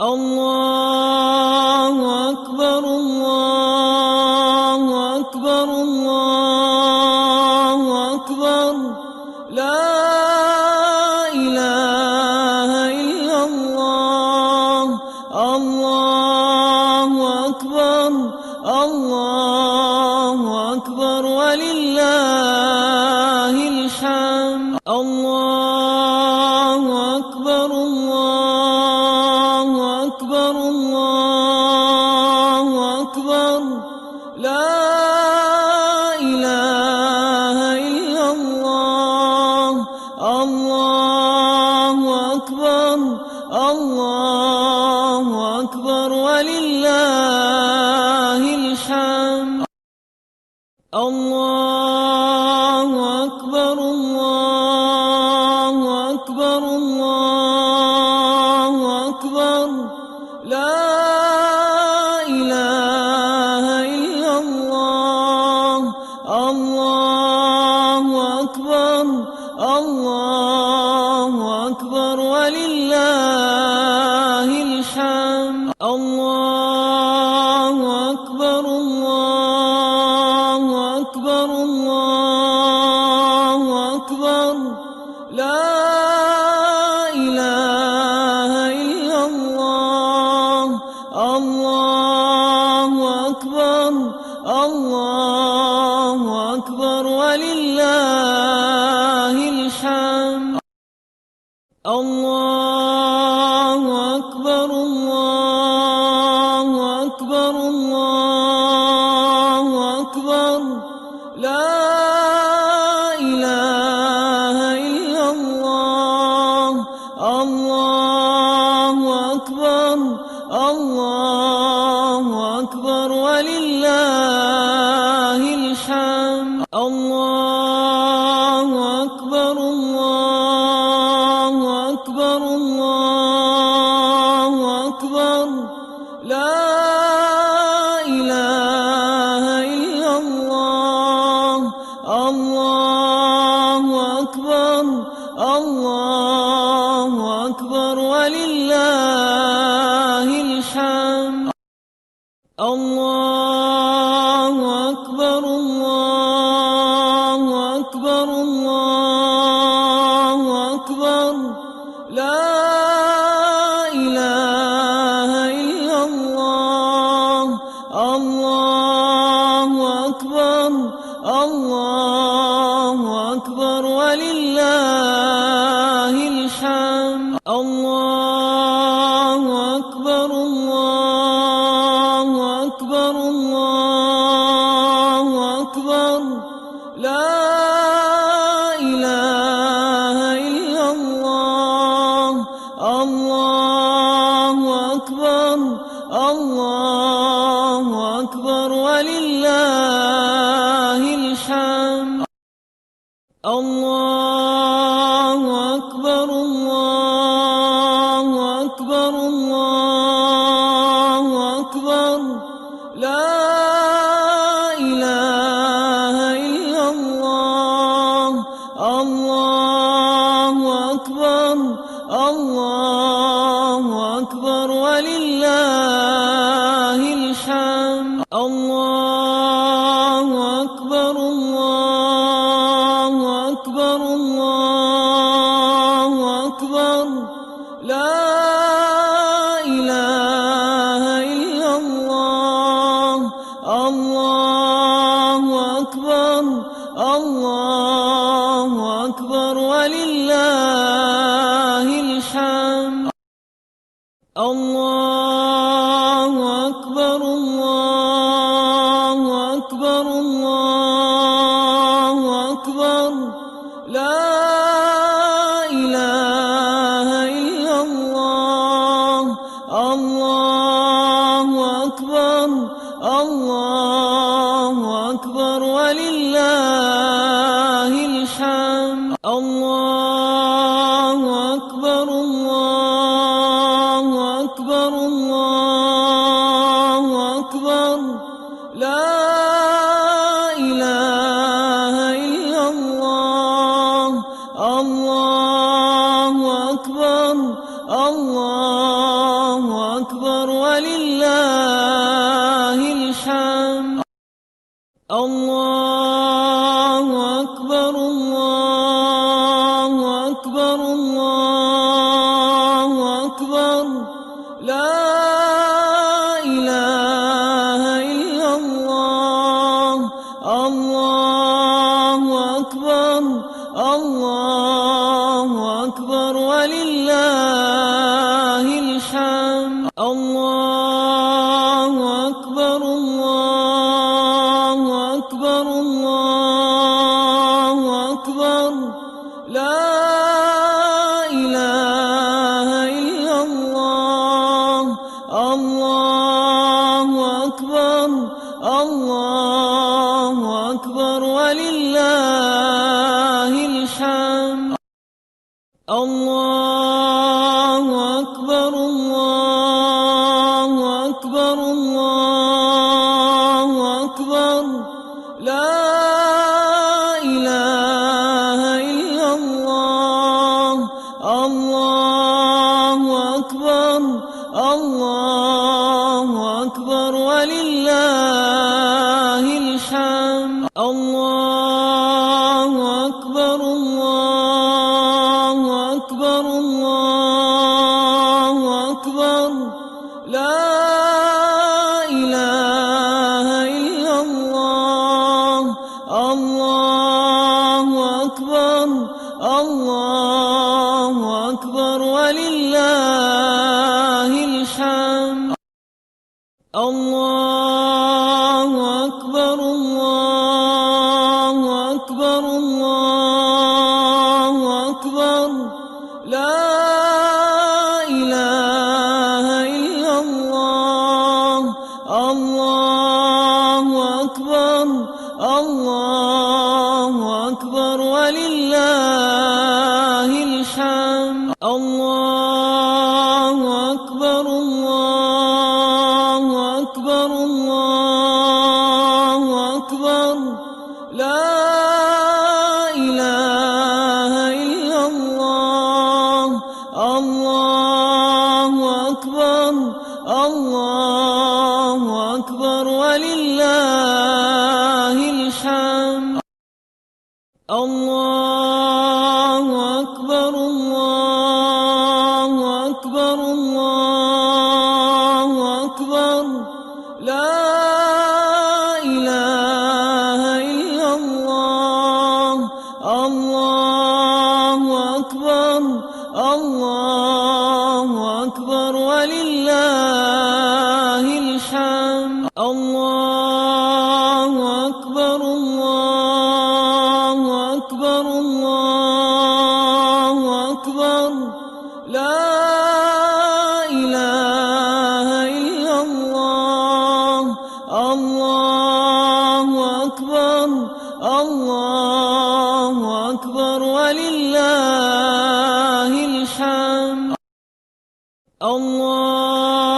الله أكبر الله أكبر الله أكبر لا إله إلا الله الله أكبر الله أكبر ولله الحمد الله أكبر الله أكبر الله أكبر لا إله إلا الله الله أكبر الله أكبر ولله الحمد الله أكبر الله أكبر الله أكبر لا إله إلا الله الله أكبر الله أكبر ولله الحمد الله أكبر الله أكبر الله أكبر لا إله إلا الله الله أكبر الله أكبر ولله الحمد الله أكبر الله أكبر الله أكبر لا إله إلا الله الله أكبر الله أكبر ولله الحمد الله أكبر الله أكبر الله أكبر لا إله إلا الله الله أكبر الله أكبر ولله الحمد الله أكبر الله أكبر الله أكبر لا إله إلا الله الله أكبر الله أكبر ولله الحمد الله أكبر الله أكبر الله أكبر لا إله إلا الله الله أكبر الله أكبر ولله الحمد الله أكبر الله أكبر الله أكبر لا إله إلا الله الله أكبر الله أكبر ولله الحمد الله أكبر الله أكبر الله أكبر لا إله إلا الله الله أكبر الله أكبر ولله الحمد الله أكبر الله أكبر الله أكبر لا إله إلا الله الله أكبر الله أكبر ولله الحمد الله أكبر الله أكبر الله أكبر لا إله إلا الله الله أكبر الله أكبر لا إله إلا الله الله أكبر الله أكبر ولله الحمد الله أكبر الله أكبر الله أكبر لا إله إلا الله الله أكبر الله أكبر ولله الحمد الله أكبر الله أكبر الله أكبر لا إله إلا الله الله أكبر الله أكبر ولله الحمد الله أكبر الله أكبر الله أكبر لا إله إلا الله الله أكبر الله أكبر ولله الحمد الله أكبر الله أكبر الله أكبر لا إله إلا الله الله أكبر الله أكبر ولله الحمد الله أكبر الله أكبر الله أكبر لا إله إلا الله الله أكبر الله أكبر ولله الحمد الله أكبر الله أكبر الله أكبر لا إله إلا الله الله أكبر الله أكبر ولله الحمد الله أكبر الله أكبر الله أكبر لا إله إلا الله الله أكبر الله أكبر ولله الحمد الله